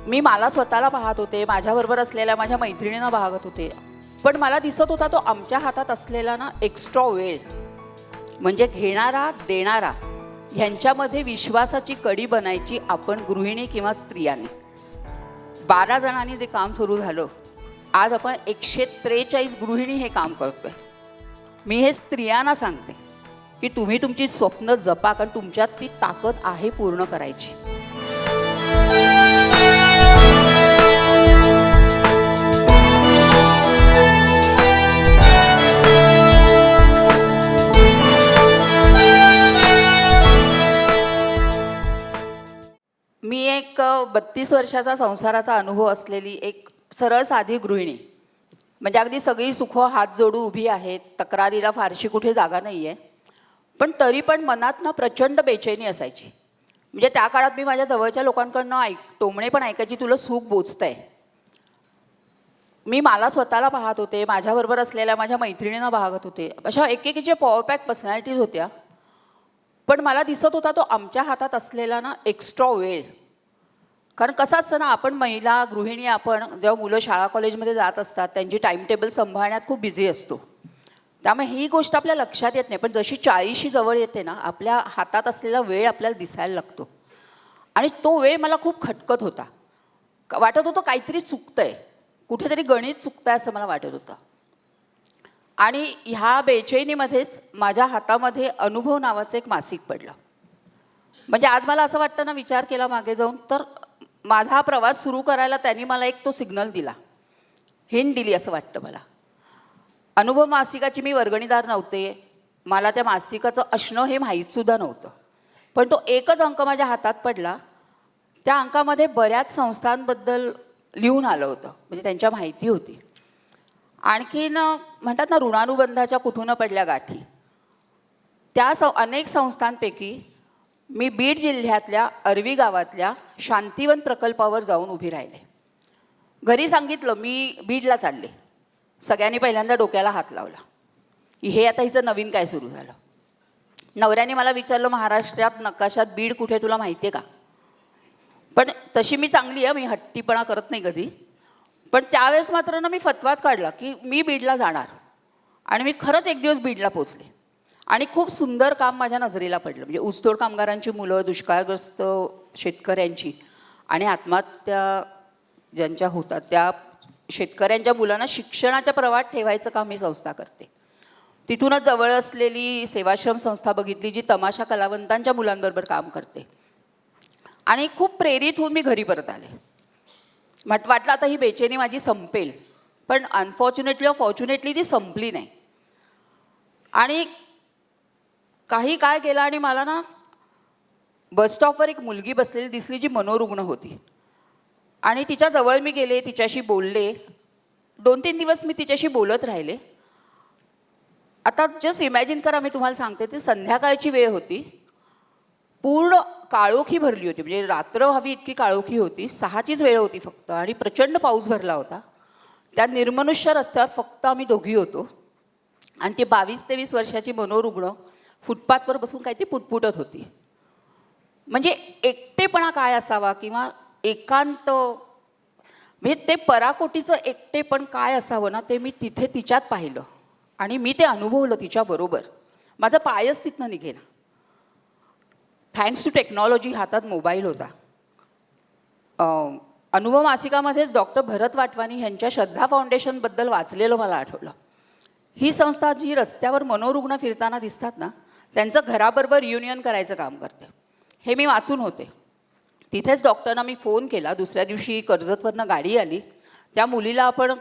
मी मला स्वतःला पाहत होते, माझ्याबरोबर असलेल्या माझ्या मैत्रिणींना पाहत होते, पण मला दिसत होता तो आमच्या हातात असलेला ना एक्स्ट्रा वेळ, म्हणजे घेणारा देणारा ह्यांच्यामध्ये विश्वासाची कडी बनायची आपण गृहिणी किंवा स्त्रियांनी. 12 जणांनी जे काम सुरू झालं, आज आपण 143 गृहिणी हे काम करतोय. मी हे स्त्रियांना सांगते की तुम्ही तुमची स्वप्न जपा, कारण तुमच्यात ती ताकद आहे पूर्ण करायची. मी एक 32 वर्षाचा संसाराचा अनुभव असलेली एक सरळ साधी गृहिणी, म्हणजे अगदी सगळी सुख हात जोडू उभी आहेत, तक्रारीला फारशी कुठे जागा नाही आहे, पण तरी पण मनात ना प्रचंड बेचैनी असायची. म्हणजे त्या काळात मी माझ्या जवळच्या लोकांकडनं टोमणे पण ऐकायची, तुला सुख बोचतंय. मी मला स्वतःला पाहत होते, माझ्याबरोबर असलेल्या माझ्या मैत्रिणींना पाहत होते. अशा एकेकीच्या पॉवर पॅक पर्सनॅलिटीज होत्या, पण मला दिसत होता तो आमच्या हातात असलेला ना एक्स्ट्रा वेळ. कारण कसं असतं ना, आपण महिला गृहिणी, आपण जेव्हा मुलं शाळा कॉलेजमध्ये जात असतात त्यांची टाईम टेबल सांभाळण्यात खूप बिझी असतो, त्यामुळे ही गोष्ट आपल्या लक्षात येत नाही. पण जशी 40शी जवळ येते ना, आपल्या हातात असलेला वेळ आपल्याला दिसायला लागतो. आणि तो वेळ मला खूप खटकत होता. वाटत होतं काहीतरी चुकतंय, कुठेतरी गणित चुकतंय असं मला वाटत होतं. आणि ह्या बेचैनीमध्येच माझ्या हातामध्ये अनुभव नावाचं एक मासिक पडलं. म्हणजे आज मला असं वाटतं ना, विचार केला मागे जाऊन, तर माझा हा प्रवास सुरू करायला त्यांनी मला एक तो सिग्नल दिला, हिंट दिली असं वाटतं मला. अनुभव मासिकाची मी वर्गणीदार नव्हते, मला त्या मासिकाचं असणं हे माहीतसुद्धा नव्हतं, पण तो एकच अंक माझ्या हातात पडला. त्या अंकामध्ये बऱ्याच संस्थांबद्दल लिहून आलं होतं, म्हणजे त्यांच्या माहिती होती. आणखीन म्हणतात ना, ऋणानुबंधाच्या कुठून पडल्या गाठी. त्या अनेक संस्थांपैकी मी बीड जिल्ह्यातल्या अरवी गावातल्या शांतिवन प्रकल्पावर जाऊन उभी राहिले. घरी सांगितलं मी बीडला चालले. सगळ्यांनी पहिल्यांदा डोक्याला हात लावला, हे आता हिचं नवीन काय सुरू झालं. नवऱ्याने मला विचारलं, महाराष्ट्रात नकाशात बीड कुठे तुला माहिती आहे का? पण तशी मी चांगली आहे, मी हट्टीपणा करत नाही कधी. पण त्यावेळेस मात्र ना मी फतवाच काढला की मी बीडला जाणार. आणि मी खरंच एक दिवस बीडला पोचले आणि खूप सुंदर काम माझ्या नजरेला पडलं. म्हणजे ऊसतोड कामगारांची मुलं, दुष्काळग्रस्त शेतकऱ्यांची आणि आत्महत्या ज्यांच्या होतात त्या शेतकऱ्यांच्या मुलांना शिक्षणाच्या प्रवाहात ठेवायचं काम ही संस्था करते. तिथूनच जवळ असलेली सेवाश्रम संस्था बघितली, जी तमाशा कलावंतांच्या मुलांबरोबर काम करते. आणि खूप प्रेरित होऊन मी घरी परत आले. वाटलं आता ही बेचैनी माझी संपेल, पण अनफॉर्च्युनेटली और फॉर्च्युनेटली ती संपली नाही. आणि काही काय केलं आणि मला ना बसस्टॉपवर एक मुलगी बसलेली दिसली, जी मनोरुग्ण होती. आणि तिच्याजवळ मी गेले, तिच्याशी बोलले. 2-3 दिवस मी तिच्याशी बोलत राहिले. आता जस्ट इमॅजिन करा, मी तुम्हाला सांगते, ती संध्याकाळची वेळ होती, पूर्ण काळोखी भरली होती, म्हणजे रात्र व्हावी इतकी काळोखी होती. 6चीच वेळ होती फक्त, आणि प्रचंड पाऊस भरला होता. त्या निर्मनुष्य रस्त्यावर फक्त आम्ही दोघी होतो. आणि ती 22-23 वर्षाची मनोरुग्ण फुटपाथवर बसून काहीतरी पुटपुटत होती. म्हणजे एकटेपणा काय असावा, किंवा एकांत, म्हणजे ते पराकोटीचं एकटेपण काय असावं ना, ते मी तिथे तिच्यात पाहिलं आणि मी ते अनुभवलं तिच्याबरोबर. माझं पायच तिथनं निघेना. थँक्स टू टेक्नॉलॉजी हातात मोबाईल होता. अनुभव मासिकामध्येच डॉक्टर भरत वाटवानी यांच्या श्रद्धा फाउंडेशनबद्दल वाचलेलं मला आठवलं. ही संस्था जी रस्त्यावर मनोरुग्ण फिरताना दिसतात ना, त्यांचं घराबरोबर युनियन करायचं काम करते, हे मी वाचून होते. तिथेच डॉक्टरना मी फोन केला. दुसऱ्या दिवशी कर्जतवरनं गाडी आली. त्या मुलीला आपण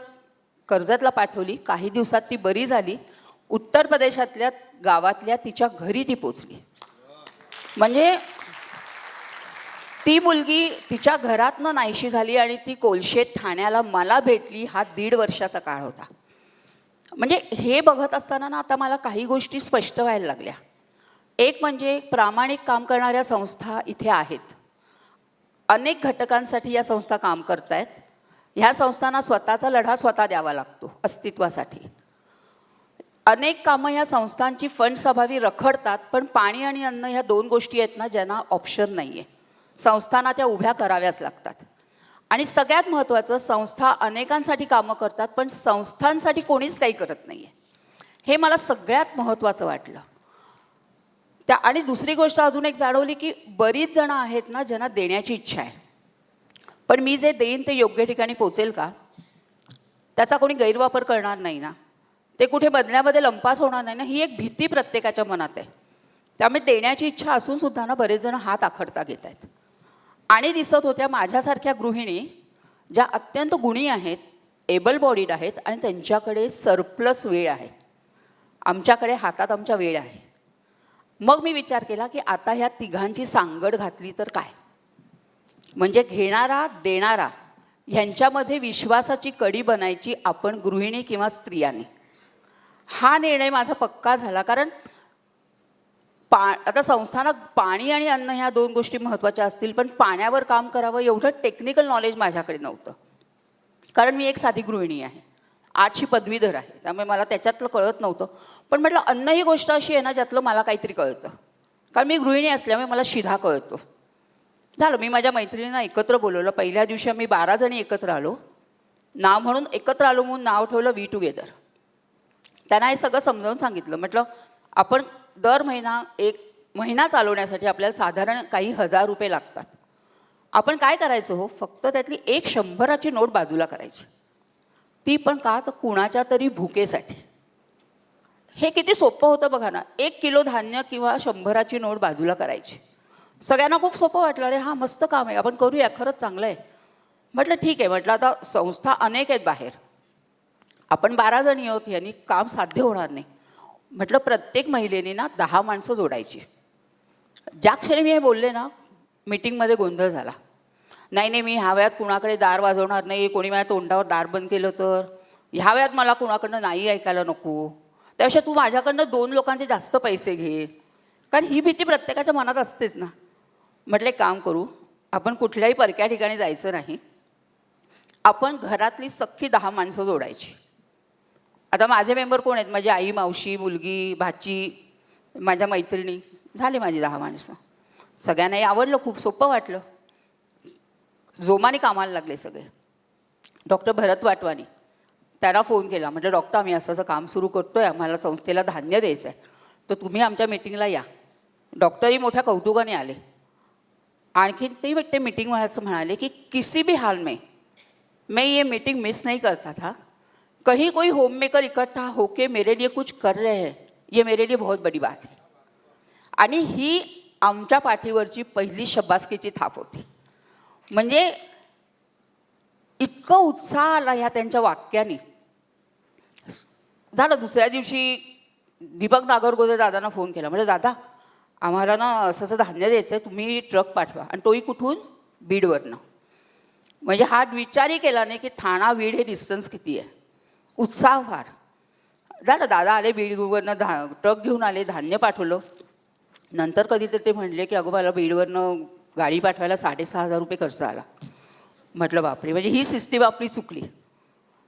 कर्जतला पाठवली. काही दिवसात ती बरी झाली. उत्तर प्रदेशातल्या गावातल्या तिच्या घरी ती पोचली. म्हणजे ती मुलगी तिच्या घरातनं नाहीशी झाली आणि ती कोलशेत ठाण्याला मला भेटली. हा 1.5 वर्षाचा काळ होता. म्हणजे हे बघत असताना ना, आता मला काही गोष्टी स्पष्ट व्हायला लागल्या. एक म्हणजे प्रामाणिक काम करणाऱ्या संस्था इथे आहेत. अनेक घटकांसाठी या संस्था काम करत आहेत. ह्या संस्थांना स्वतःचा लढा स्वतः द्यावा लागतो अस्तित्वासाठी. अनेक कामं ह्या संस्थांची फंड्स अभावी रखडतात, पण पाणी आणि अन्न ह्या 2 गोष्टी आहेत ना, ज्यांना ऑप्शन नाही आहे. संस्थांना त्या उभ्या कराव्याच लागतात. आणि सगळ्यात महत्त्वाचं, संस्था अनेकांसाठी कामं करतात, पण संस्थांसाठी कोणीच काही करत नाही आहे. हे मला सगळ्यात महत्त्वाचं वाटलं. आणि दुसरी गोष्ट अजून एक जाणवली, की बरीच जणं आहेत ना ज्यांना देण्याची इच्छा आहे, पण मी जे देईन ते योग्य ठिकाणी पोचेल का, त्याचा कोणी गैरवापर करणार नाही ना, ते कुठे बदल्यामध्ये लंपास होणार नाही ना, ही एक भीती प्रत्येकाच्या मनात आहे. त्यामुळे देण्याची इच्छा असून सुद्धा ना बरेच जण हात आखडता घेत आहेत. आणि दिसत होत्या माझ्यासारख्या गृहिणी ज्या अत्यंत गुणी आहेत, एबल बॉडीड आहेत आणि त्यांच्याकडे सरप्लस वेळ आहे. आमच्याकडे हातात आमच्या वेळ आहे. मग मी विचार केला की आता ह्या तिघांची सांगड घातली तर काय, म्हणजे घेणारा देणारा ह्यांच्यामध्ये विश्वासाची कडी बनायची आपण गृहिणी किंवा स्त्रियांनी. हा निर्णय माझा पक्का झाला. कारण आता संस्थानात पाणी आणि अन्न ह्या दोन गोष्टी महत्त्वाच्या असतील, पण पाण्यावर काम करावं एवढं टेक्निकल नॉलेज माझ्याकडे नव्हतं. कारण मी एक साधी गृहिणी आहे, आर्टची पदवीधर आहे, त्यामुळे मला त्याच्यातलं कळत नव्हतं. पण म्हटलं अन्न ही गोष्ट अशी आहे ना ज्यातलं मला काहीतरी कळतं, कारण मी गृहिणी असल्यामुळे मला शिधा कळतो. झालं, मी माझ्या मैत्रिणींना एकत्र बोलवलं. पहिल्या दिवशी आम्ही 12 जणी एकत्र आलो. नाव म्हणून एकत्र आलो म्हणून नाव ठेवलं वी टुगेदर. त्यांना हे सगळं समजावून सांगितलं. म्हटलं आपण दर महिना एक महिना चालवण्यासाठी आपल्याला साधारण काही हजार रुपये लागतात. आपण काय करायचं हो, फक्त त्यातली एक 100ची नोट बाजूला करायची. ती पण का, तर कुणाच्या तरी भुकेसाठी. हे किती सोपं होतं बघा ना. 1 किलो धान्य किंवा 100ची नोट बाजूला करायची. सगळ्यांना खूप सोपं वाटलं. अरे हां, मस्त काम आहे, आपण करूया, खरंच चांगलं आहे. म्हटलं ठीक आहे. म्हटलं आता संस्था अनेक आहेत बाहेर, आपण 12 जणी आहोत, यांनी काम साध्य होणार नाही. म्हटलं प्रत्येक महिलेने ना 10 माणसं जोडायची. ज्या क्षणी मी हे बोलले ना, मीटिंगमध्ये गोंधळ झाला. नाही नाही, मी ह्या वेळात कुणाकडे दार वाजवणार नाही, कोणी माझ्या तोंडावर दार बंद केलं तर, ह्या वेळात मला कुणाकडनं नाही ऐकायला नको, त्यापेक्षा तू माझ्याकडनं 2 लोकांचे जास्त पैसे घे. कारण ही भीती प्रत्येकाच्या मनात असतेच ना. म्हटलं एक काम करू, आपण कुठल्याही परक्या ठिकाणी जायचं नाही, आपण घरातली सख्खी 10 माणसं जोडायची. आता माझे मेंबर कोण आहेत, माझी आई, मावशी, मुलगी, भाची, माझ्या मैत्रिणी, झाली माझी 10 माणसं. सगळ्यांनाही आवडलं, खूप सोपं वाटलं. जोमाने कामाला लागले सगळे. डॉक्टर भरत वाटवानी, त्यांना फोन केला. म्हटलं डॉक्टर, आम्ही असं असं काम सुरू करतो आहे, आम्हाला संस्थेला धान्य द्यायचं आहे, तर तुम्ही आमच्या मीटिंगला या. डॉक्टरही मोठ्या कौतुकाने आले. आणखी ते मीटिंग म्हणाले की किसी भी हाल में मैं ये मीटिंग मिस नहीं करता था. कहीं कोई होम मेकर इकट्ठा होके मेरे लिए कुछ कर रहे हैं, ये मेरे लिए बहुत बड़ी बात है. आणि ही आमच्या पाठीवरची पहिली शब्बासकीची थाप होती. म्हणजे इतकं उत्साह आला ह्या त्यांच्या वाक्याने. झालं, दुसऱ्या दिवशी दीपक नागरगोजे दादांना फोन केला. म्हणजे दादा, आम्हाला ना असं असं धान्य द्यायचं आहे, तुम्ही ट्रक पाठवा. आणि तोही कुठून, बीडवरनं. म्हणजे हा विचारही केला नाही की ठाणा बीड हे डिस्टन्स किती आहे. उत्साह फार झालं. दादा आले बीडवरनं, ट्रक घेऊन आले, धान्य पाठवलं. नंतर कधी तर ते म्हणले की अगं मला बीडवरनं गाडी पाठवायला 6,500 रुपये खर्च आला. म्हटलं बापरे, म्हणजे ही सिस्टीम आपली चुकली.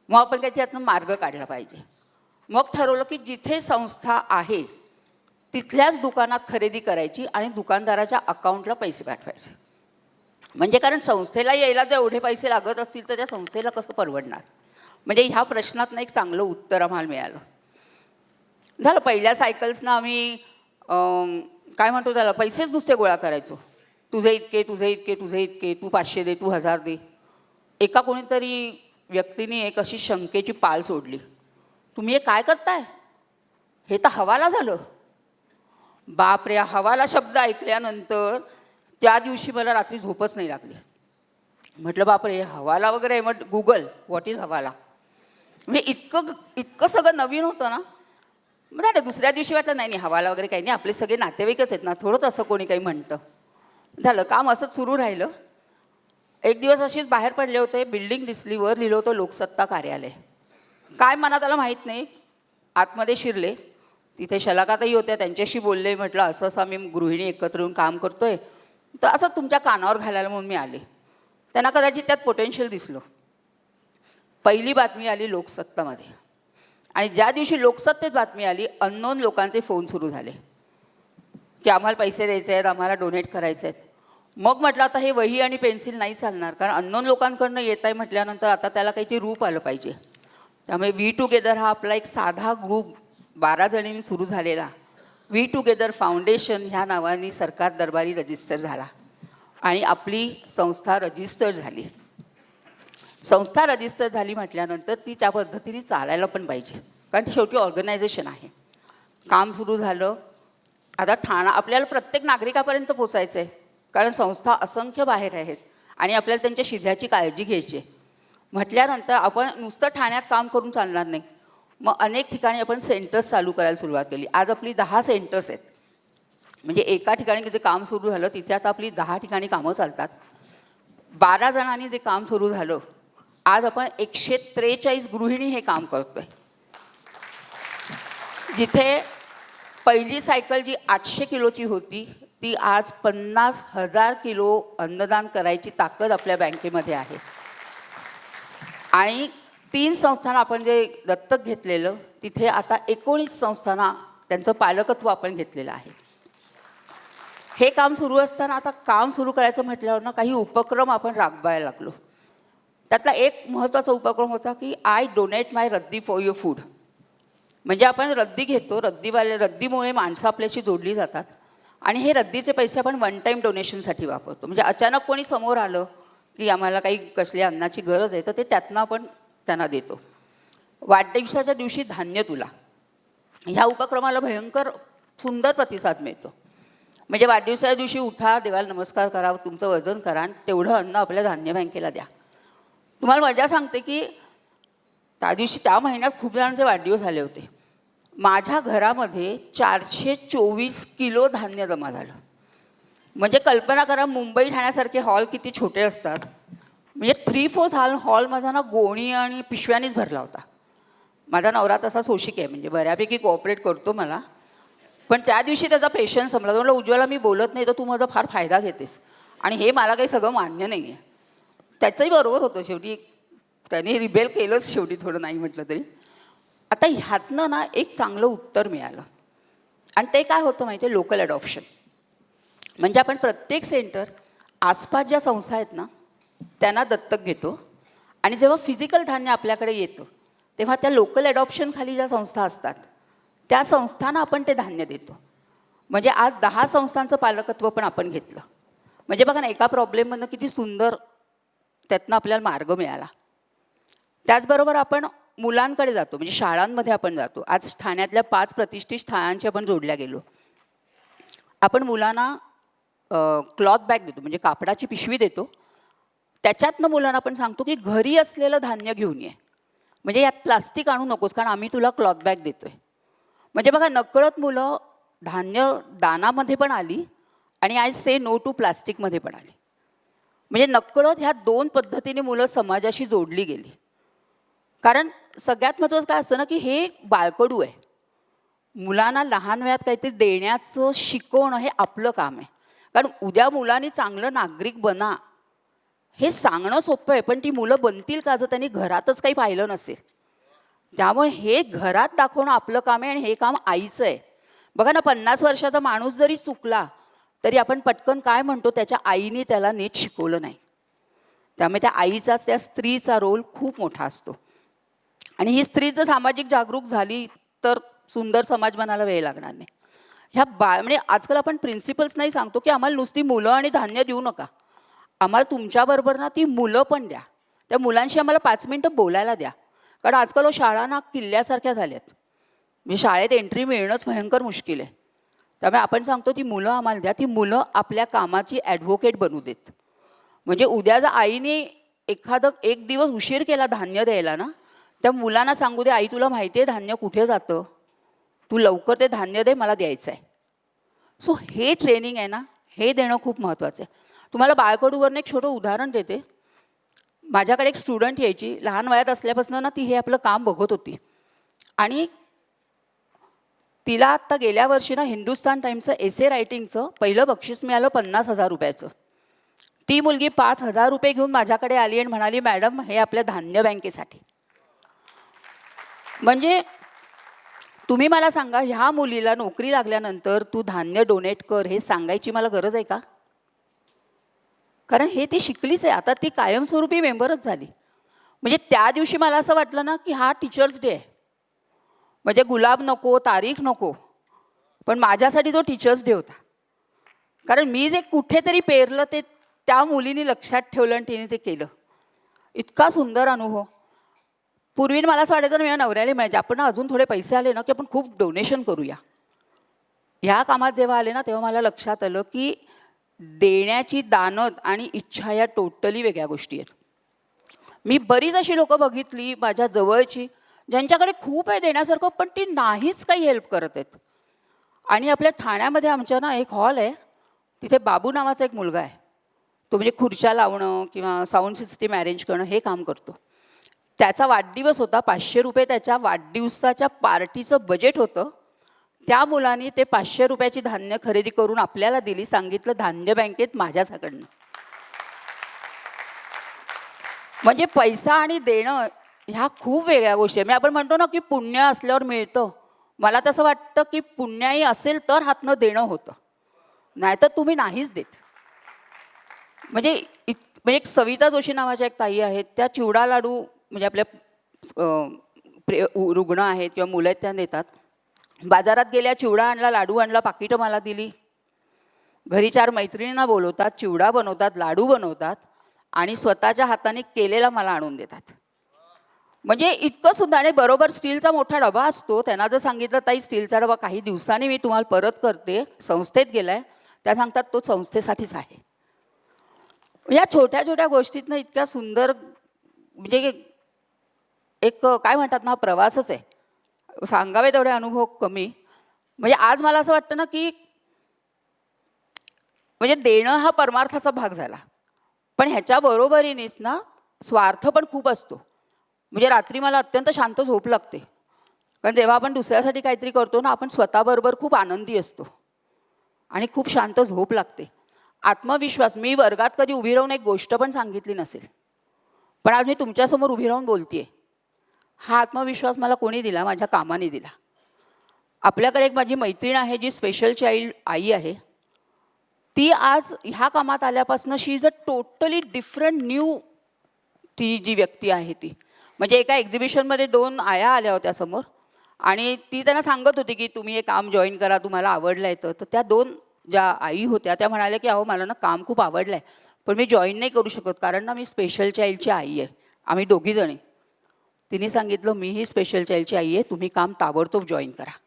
मग आपण काही त्यातनं मार्ग काढला पाहिजे. मग ठरवलं की जिथे संस्था आहे तिथल्याच दुकानात खरेदी करायची आणि दुकानदाराच्या अकाउंटला पैसे पाठवायचे. म्हणजे कारण संस्थेला यायला जर एवढे पैसे लागत असतील तर त्या संस्थेला कसं परवडणार. म्हणजे ह्या प्रश्नातनं एक चांगलं उत्तर आम्हाला मिळालं. झालं, पहिल्या सायकल्सना आम्ही काय म्हणतो त्याला, पैसेच नुसते गोळा करायचो. तुझे इतके, तुझे इतके, तुझे इतके, तू 500 दे, तू 1000 दे. एका कोणीतरी व्यक्तीने एक अशी शंकेची पाल सोडली. तुम्ही हे काय करताय, हे तर हवाला झालं. बापरे, हवाला शब्द ऐकल्यानंतर त्या दिवशी मला रात्री झोपच नाही लागली. म्हटलं बापरे, हवाला वगैरे. मग गुगल, व्हॉट इज हवाला. म्हणजे इतकं सगळं नवीन होतं ना. मग झालं, दुसऱ्या दिवशी वाटलं नाही नाही, हवाला वगैरे काही नाही, आपले सगळे नातेवाईकच आहेत ना, थोडंच असं कोणी काही म्हणतं. झालं, काम असंच सुरू राहिलं. एक दिवस अशीच बाहेर पडले होते, बिल्डिंग दिसली, वर लिहिलं होतं लोकसत्ता कार्यालय. काय मनात आलं माहीत नाही, आतमध्ये शिरले. तिथे शलाकाताई होत्या, त्यांच्याशी बोलले. म्हटलं असं असं आम्ही गृहिणी एकत्र येऊन काम करतोय, तर असं तुमच्या कानावर घालायला म्हणून मी आले. त्यांना कदाचित त्यात पोटेन्शियल दिसलं. पहिली बातमी आली लोकसत्तामध्ये. आणि ज्या दिवशी लोकसत्तेत बातमी आली, अननोन लोकांचे फोन सुरू झाले की आम्हाला पैसे द्यायचे आहेत, आम्हाला डोनेट करायचे आहेत. मग म्हटलं आता हे वही आणि पेन्सिल नाही चालणार, कारण अननोन लोकांकडनं येत आहे म्हटल्यानंतर आता त्याला काहीतरी रूप आलं पाहिजे. त्यामुळे वी टुगेदर हा आपला एक साधा ग्रुप 12 जणींनी सुरू झालेला वी टुगेदर फाउंडेशन ह्या नावाने सरकार दरबारी रजिस्टर झाला आणि आपली संस्था रजिस्टर झाली. संस्था रजिस्टर झाली म्हटल्यानंतर ती त्या पद्धतीने चालायला पण पाहिजे, कारण ती शेवटी ऑर्गनायझेशन आहे. काम सुरू झालं. आता आपल्याला प्रत्येक नागरिकापर्यंत पोचायचं आहे, कारण संस्था असंख्य बाहेर आहेत आणि आपल्याला त्यांच्या शिध्याची काळजी घ्यायची आहे. म्हटल्यानंतर आपण नुसतं ठाण्यात काम करून चालणार नाही. मग अनेक ठिकाणी आपण सेंटर्स चालू करायला सुरुवात केली. आज आपली 10 सेंटर्स आहेत. म्हणजे एका ठिकाणी जे काम सुरू झालं तिथे आता आपली 10 ठिकाणी कामं चालतात. 12 जणांनी जे काम सुरू झालं, आज आपण 143 गृहिणी हे काम करतोय. जिथे पहिली सायकल जी 800 किलोची होती ती आज 50,000 किलो अन्नदान करायची ताकद आपल्या बँकेमध्ये आहे. आणि 3 संस्थांना आपण जे दत्तक घेतलेलं तिथे आता 19 संस्थांना त्यांचं पालकत्व आपण घेतलेलं आहे. हे काम सुरू असताना आता काम सुरू करायचं म्हटल्यावर ना काही उपक्रम आपण राबवायला लागलो. त्यातला एक महत्त्वाचा उपक्रम होता की आय डोनेट माय रद्दी फॉर युअर फूड. म्हणजे आपण रद्दी घेतो, रद्दीमुळे माणसं आपल्याशी जोडली जातात आणि हे रद्दीचे पैसे आपण वन टाईम डोनेशनसाठी वापरतो. म्हणजे अचानक कोणी समोर आलं की आम्हाला काही कसल्या अन्नाची गरज आहे तर ते त्यातनं आपण त्यांना देतो. वाढदिवसाच्या दिवशी धान्य तुला, ह्या उपक्रमाला भयंकर सुंदर प्रतिसाद मिळतो. म्हणजे वाढदिवसाच्या दिवशी उठा, देवाला नमस्कार करा, तुमचं वजन करा आणि तेवढं अन्न आपल्या धान्य बँकेला द्या. तुम्हाला मजा सांगते की त्या दिवशी त्या महिन्यात खूप जणांचे वाढदिवस झाले होते. माझ्या घरामध्ये 424 किलो धान्य जमा झालं. म्हणजे कल्पना करा, मुंबई ठाण्यासारखे हॉल किती छोटे असतात. म्हणजे 3/4 हॉल माझा ना गोणी आणि पिशव्यानीच भरला होता. माझा नवरा तसा सोशिक आहे, म्हणजे बऱ्यापैकी कोऑपरेट करतो मला. पण त्या दिवशी त्याचा पेशन्स संपला. तो म्हणला, उज्ज्वला मी बोलत नाही तर तू माझा फार फायदा घेतेस आणि हे मला काही सगळं मान्य नाही आहे. त्याचंही बरोबर होतं. शेवटी त्याने रिबेल केलंच शेवटी, थोडं नाही म्हटलं तरी. आता ह्यातनं ना एक चांगलं उत्तर मिळालं आणि ते काय होतं माहिती आहे, लोकल अडॉप्शन. म्हणजे आपण प्रत्येक सेंटर आसपास ज्या संस्था आहेत ना त्यांना दत्तक घेतो आणि जेव्हा फिजिकल धान्य आपल्याकडे येतं तेव्हा त्या लोकल अडॉप्शन खाली ज्या संस्था असतात त्या संस्थांना आपण ते धान्य देतो. म्हणजे आज 10 संस्थांचं पालकत्व पण आपण घेतलं. म्हणजे बघा ना, एका प्रॉब्लेममधनं किती सुंदर त्यातनं आपल्याला मार्ग मिळाला. त्याचबरोबर आपण मुलांकडे जातो, म्हणजे शाळांमध्ये आपण जातो. आज ठाण्यातल्या 5 प्रतिष्ठित शाळांची आपण जोडल्या गेलो. आपण मुलांना क्लॉथ बॅग देतो, म्हणजे कापडाची पिशवी देतो. त्याच्यातनं मुलांना आपण सांगतो की घरी असलेलं धान्य घेऊन ये, म्हणजे यात प्लास्टिक आणू नकोस, कारण आम्ही तुला क्लॉथ बॅग देतोय. म्हणजे बघा, नकळत मुलं धान्य दानामध्ये पण आली आणि आय से नो टू प्लास्टिकमध्ये पण आली. म्हणजे नकळत ह्या 2 पद्धतीने मुलं समाजाशी जोडली गेली. कारण सगळ्यात महत्त्वाचं काय असतं ना की हे बाळकडू आहे. मुलांना लहान वयात काहीतरी देण्याचं शिकवणं हे आपलं काम आहे. कारण उद्या मुलांनी चांगलं नागरिक बना हे सांगणं सोपं आहे, पण ती मुलं बनतील का जर त्यांनी घरातच काही पाहिलं नसेल. त्यामुळे हे घरात दाखवणं आपलं काम आहे आणि हे काम आईचं आहे. बघा ना, 50 वर्षाचा माणूस जरी चुकला तरी आपण पटकन काय म्हणतो, त्याच्या आईने त्याला नीट शिकवलं नाही. त्यामुळे त्या आईचाच, त्या स्त्रीचा रोल खूप मोठा असतो. आणि ही स्त्री जर सामाजिक जागरूक झाली तर सुंदर समाज बनायला वेळ लागणार नाही. ह्या म्हणजे आजकाल आपण प्रिन्सिपल्स नाही सांगतो की आम्हाला नुसती मुलं आणि धान्य देऊ नका, आम्हाला तुमच्याबरोबर ना ती मुलं पण द्या. त्या मुलांशी आम्हाला 5 मिनटं बोलायला द्या. कारण आजकाल शाळा ना किल्ल्यासारख्या झाल्यात. म्हणजे शाळेत एंट्री मिळणंच भयंकर मुश्किल आहे. त्यामुळे आपण सांगतो ती मुलं आम्हाला द्या. ती मुलं आपल्या कामाची ॲडव्होकेट बनू देत. म्हणजे उद्या जर आईने एक दिवस उशीर केला धान्य द्यायला ना, त्या मुलांना सांगू दे, आई तुला माहिती आहे धान्य कुठे जातं, तू लवकर ते धान्य दे, मला द्यायचं आहे. सो हे ट्रेनिंग आहे ना, हे देणं खूप महत्त्वाचं आहे. तुम्हाला बाळकडूवरनं एक छोटं उदाहरण देते. माझ्याकडे एक स्टुडंट यायची, लहान वयात असल्यापासून ना ती हे आपलं काम बघत होती. आणि तिला आत्ता गेल्या वर्षी ना हिंदुस्तान टाईम्सचं एसे रायटिंगचं पहिलं बक्षीस मिळालं 50,000 रुपयाचं. ती मुलगी 5,000 रुपये घेऊन माझ्याकडे आली आणि म्हणाली, मॅडम हे आपल्या धान्य बँकेसाठी. म्हणजे तुम्ही मला सांगा, ह्या मुलीला नोकरी लागल्यानंतर तू धान्य डोनेट कर हे सांगायची मला गरज आहे का? कारण हे ती शिकलीच आहे, आता ती कायमस्वरूपी मेंबरच झाली. म्हणजे त्या दिवशी मला असं वाटलं ना की हा टीचर्स डे आहे. म्हणजे गुलाब नको, तारीख नको, पण माझ्यासाठी तो टीचर्स डे होता. कारण मी जे कुठेतरी पेरलं ते त्या मुलीने लक्षात ठेवलं आणि तिने ते केलं. इतका सुंदर अनुभव. पूर्वी मला असं वाटायचं ना, माझ्या नवऱ्याला म्हणायचे आपण अजून थोडे पैसे आले ना की आपण खूप डोनेशन करूया. ह्या कामात जेव्हा आले ना तेव्हा मला लक्षात आलं की देण्याची दानत आणि इच्छा या टोटली वेगळ्या गोष्टी आहेत. मी बरीच अशी लोकं बघितली माझ्या जवळची ज्यांच्याकडे खूप आहे देण्यासारखं, पण ती नाहीच काही हेल्प करत आहेत. आणि आपल्या ठाण्यामध्ये आमच्या ना एक हॉल आहे, तिथे बाबू नावाचा एक मुलगा आहे. तो म्हणजे खुर्च्या लावणं किंवा साऊंड सिस्टीम अरेंज करणं हे काम करतो. त्याचा वाढदिवस होता, 500 रुपये त्याच्या वाढदिवसाच्या पार्टीचं बजेट होतं. त्या मुलांनी ते 500 रुपयाची धान्य खरेदी करून आपल्याला दिली. सांगितलं धान्य बँकेत माझ्याकडनं. म्हणजे पैसा आणि देणं ह्या खूप वेगळ्या गोष्टी आहे. आपण म्हणतो ना की पुण्य असल्यावर मिळतं. मला तसं वाटतं की पुण्याही असेल तर हातनं देणं होतं, नाहीतर तुम्ही नाहीच देत. म्हणजे एक सविता जोशी नावाच्या एक ताई आहेत, त्या चिवडा लाडू म्हणजे आपल्या रुग्ण आहेत किंवा मुलं आहेत त्या देतात. बाजारात गेल्या, चिवडा आणला, लाडू आणला, पाकिटं मला दिली. घरी 4 मैत्रिणींना बोलवतात, चिवडा बनवतात, लाडू बनवतात आणि स्वतःच्या हाताने केलेला मला आणून देतात. म्हणजे इतकं सुद्धा. आणि बरोबर स्टीलचा मोठा डबा असतो. त्यांना जर सांगितलं ताई स्टीलचा डबा काही दिवसांनी मी तुम्हाला परत करते, संस्थेत गेलाय, त्या सांगतात तो संस्थेसाठीच आहे. या छोट्या छोट्या गोष्टीतनं इतक्या सुंदर म्हणजे एक काय म्हणतात ना, प्रवासच आहे. सांगावे तेवढे अनुभव कमी. म्हणजे आज मला असं वाटतं ना की म्हणजे देणं हा परमार्थाचा भाग झाला, पण ह्याच्या बरोबरीनेच ना स्वार्थ पण खूप असतो. म्हणजे रात्री मला अत्यंत शांत झोप लागते, कारण जेव्हा आपण दुसऱ्यासाठी काहीतरी करतो ना, आपण स्वतःबरोबर खूप आनंदी असतो आणि खूप शांत झोप लागते. आत्मविश्वास. मी वर्गात कधी उभी राहून एक गोष्ट पण सांगितली नसेल, पण आज मी तुमच्यासमोर उभी राहून बोलते आहे. हा आत्मविश्वास मला कोणी दिला? माझ्या कामाने दिला. आपल्याकडे एक माझी मैत्रीण आहे जी स्पेशल चाइल्ड आई आहे. ती आज ह्या कामात आल्यापासून she is a totally different new. ती जी व्यक्ती आहे ती म्हणजे एका एक्झिबिशनमध्ये 2 आया आल्या होत्या समोर आणि ती त्यांना सांगत होती की तुम्ही हे काम जॉईन करा, तुम्हाला आवडलं आहे. तर त्या 2 ज्या आई होत्या त्या म्हणाल्या की अहो मला ना काम खूप आवडलं आहे, पण मी जॉईन नाही करू शकत कारण ना मी स्पेशल चाइल्डची आई आहे. आम्ही दोघीजणी. तिने सांगितलं मीही स्पेशल चाइल्डची आई आहे, तुम्ही काम ताबडतोब जॉईन करा.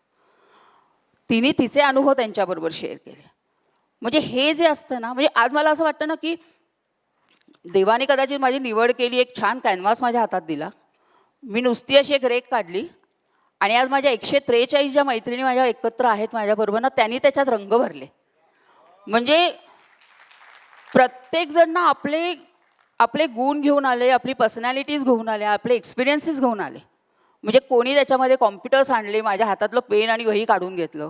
तिने तिचे अनुभव त्यांच्याबरोबर शेअर केले. म्हणजे हे जे असतं ना, म्हणजे आज मला असं वाटतं ना की देवाने कदाचित माझी निवड केली, एक छान कॅनव्हास माझ्या हातात दिला, मी नुसती अशी एक रेख काढली आणि आज माझ्या 143 ज्या मैत्रिणी माझ्या एकत्र आहेत माझ्याबरोबर ना, त्यांनी त्याच्यात रंग भरले. म्हणजे प्रत्येकजण ना आपले गुण घेऊन आले, आपली पर्सनॅलिटीज घेऊन आले, आपले एक्सपिरियन्सेस घेऊन आले. म्हणजे कोणी त्याच्यामध्ये कॉम्प्युटर्स आणले, माझ्या हातातलं पेन आणि वही काढून घेतलं,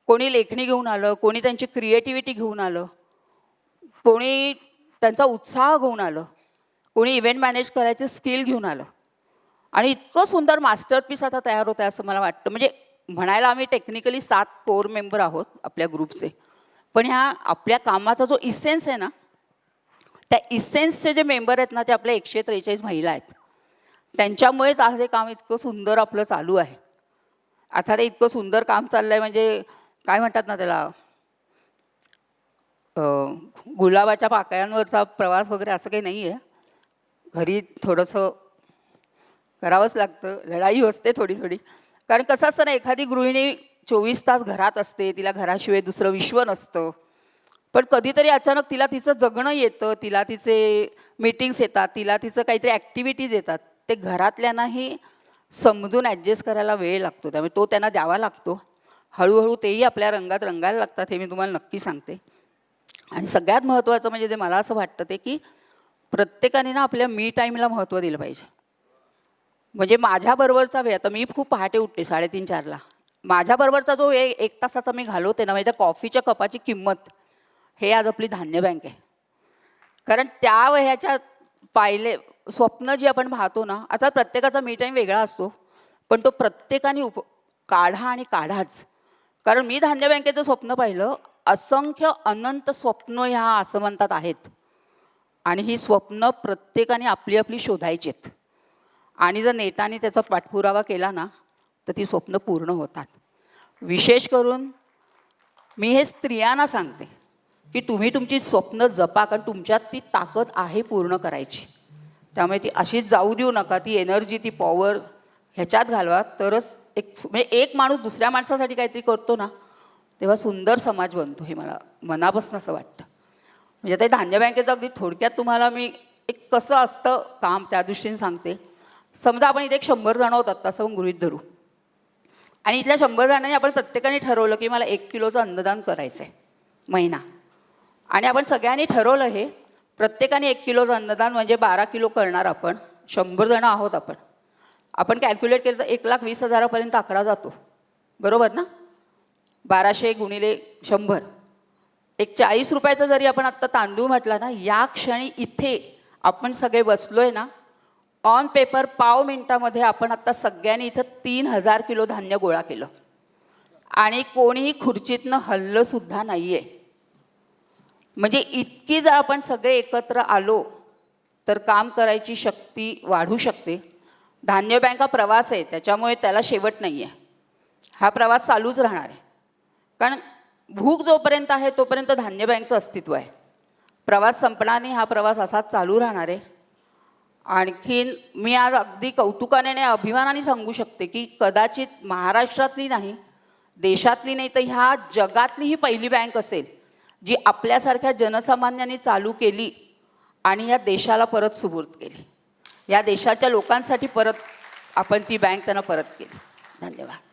कोणी लेखणी घेऊन आलं, कोणी त्यांची क्रिएटिव्हिटी घेऊन आलं, कोणी त्यांचा उत्साह घेऊन आलं, कोणी इव्हेंट मॅनेज करायचे स्किल घेऊन आलं आणि इतकं सुंदर मास्टरपीस आता तयार होतं आहे असं मला वाटतं. म्हणजे म्हणायला आम्ही टेक्निकली 7 कोर मेंबर आहोत आपल्या ग्रुपचे, पण ह्या आपल्या कामाचा जो इसेन्स आहे ना, त्या इसेन्सचे जे मेंबर आहेत ना ते आपल्या 143 महिला आहेत. त्यांच्यामुळेच आज हे काम इतकं सुंदर आपलं चालू आहे. आता ते इतकं सुंदर काम चाललं आहे म्हणजे काय म्हणतात ना त्याला, गुलाबाच्या पाकळ्यांवरचा प्रवास वगैरे असं काही नाही आहे. घरी थोडंसं करावंच लागतं, लढाई असते थोडी थोडी. कारण कसं असतं ना, एखादी गृहिणी 24 तास घरात असते, तिला घराशिवाय दुसरं विश्व नसतं, पण कधीतरी अचानक तिला तिचं जगणं येतं, तिला तिचे मीटिंग्स येतात, तिला तिचं काहीतरी ॲक्टिव्हिटीज येतात. ते घरातल्यांनाही समजून ॲडजस्ट करायला वेळ लागतो, त्यामुळे तो त्यांना द्यावा लागतो. हळूहळू तेही आपल्या रंगात रंगायला लागतात, हे मी तुम्हाला नक्की सांगते. आणि सगळ्यात महत्त्वाचं म्हणजे जे मला असं वाटतं ते की प्रत्येकाने ना आपल्या मी टाईमला महत्त्व दिलं पाहिजे. म्हणजे माझ्याबरोबरचा वेळ, आता मी खूप पहाटे उठते 3:30-4ला. माझ्याबरोबरचा जो वेळ 1 तासाचा मी घालवते ना, म्हणजे त्या कॉफीच्या कपाची किंमत हे आज आपली धान्य बँक आहे. कारण त्या वयाच्या स्वप्न जी आपण पाहतो ना, आता प्रत्येकाचा मी टाईम वेगळा असतो, पण तो प्रत्येकाने काढा आणि काढाच. कारण मी धान्य बँकेचं स्वप्न पाहिलं, असंख्य अनंत स्वप्न ह्या आसमंतात आहेत. आणि ही स्वप्न प्रत्येकाने आपली आपली शोधायचीत. आणि जर नेटाने त्याचा पाठपुरावा केला ना तर ती स्वप्न पूर्ण होतात. विशेष करून मी हे स्त्रियांना सांगते की तुम्ही तुमची स्वप्न जपा, कारण तुमच्यात ती ताकद आहे पूर्ण करायची. त्यामुळे ती अशीच जाऊ देऊ नका. ती एनर्जी, ती पॉवर ह्याच्यात घालवा, तरच म्हणजे एक माणूस दुसऱ्या माणसासाठी काहीतरी करतो ना तेव्हा सुंदर समाज बनतो. हे मला मनापासून असं वाटतं. म्हणजे ते धान्य बँकेचं अगदी थोडक्यात तुम्हाला मी एक कसं असतं काम त्या दृष्टीने सांगते. समजा आपण इथे एक 100 जण आहोत आत्ता असं गृहीत धरू, आणि इथल्या 100 जणांनी आपण प्रत्येकाने ठरवलं की मला 1 किलोचं अन्नदान करायचं आहे महिना. आणि आपण सगळ्यांनी ठरवलं हे प्रत्येकाने 1 किलोचं अन्नदान म्हणजे 12 किलो करणार आपण. 100 जणं आहोत आपण. आपण कॅल्क्युलेट केलं तर 1,20,000 आकडा जातो. बरोबर ना? 1200 गुणिले 100, एक 40 रुपयाचं जरी आपण आत्ता तांदूळ म्हटला ना, या क्षणी इथे आपण सगळे बसलोय ना, ऑन पेपर 5 मिनिटामध्ये आपण आत्ता सगळ्यांनी इथं 3,000 किलो धान्य गोळा केलं आणि कोणीही खुर्चीतनं हललंसुद्धा नाही आहे. म्हणजे इतकी जर आपण सगळे एकत्र आलो तर काम करायची शक्ती वाढू शकते. धान्य बँक हा प्रवास आहे, त्याच्यामुळे त्याला शेवट नाही आहे. हा प्रवास चालूच राहणार आहे, कारण भूक जोपर्यंत आहे तोपर्यंत धान्य बँकचं अस्तित्व आहे. प्रवास संपणार नाही, हा प्रवास असाच चालू राहणार आहे. आणखीन मी आज अगदी कौतुकाने आणि अभिमानाने सांगू शकते की कदाचित महाराष्ट्रातली नाही, देशातली नाही, तर ह्या जगातली ही पहिली बँक असेल जी आपल्यासारख्या जनसामान्यांनी चालू केली आणि या देशाला परत सुपूर्द केली. या देशाच्या लोकांसाठी परत आपण ती बँक त्यांना परत केली. धन्यवाद.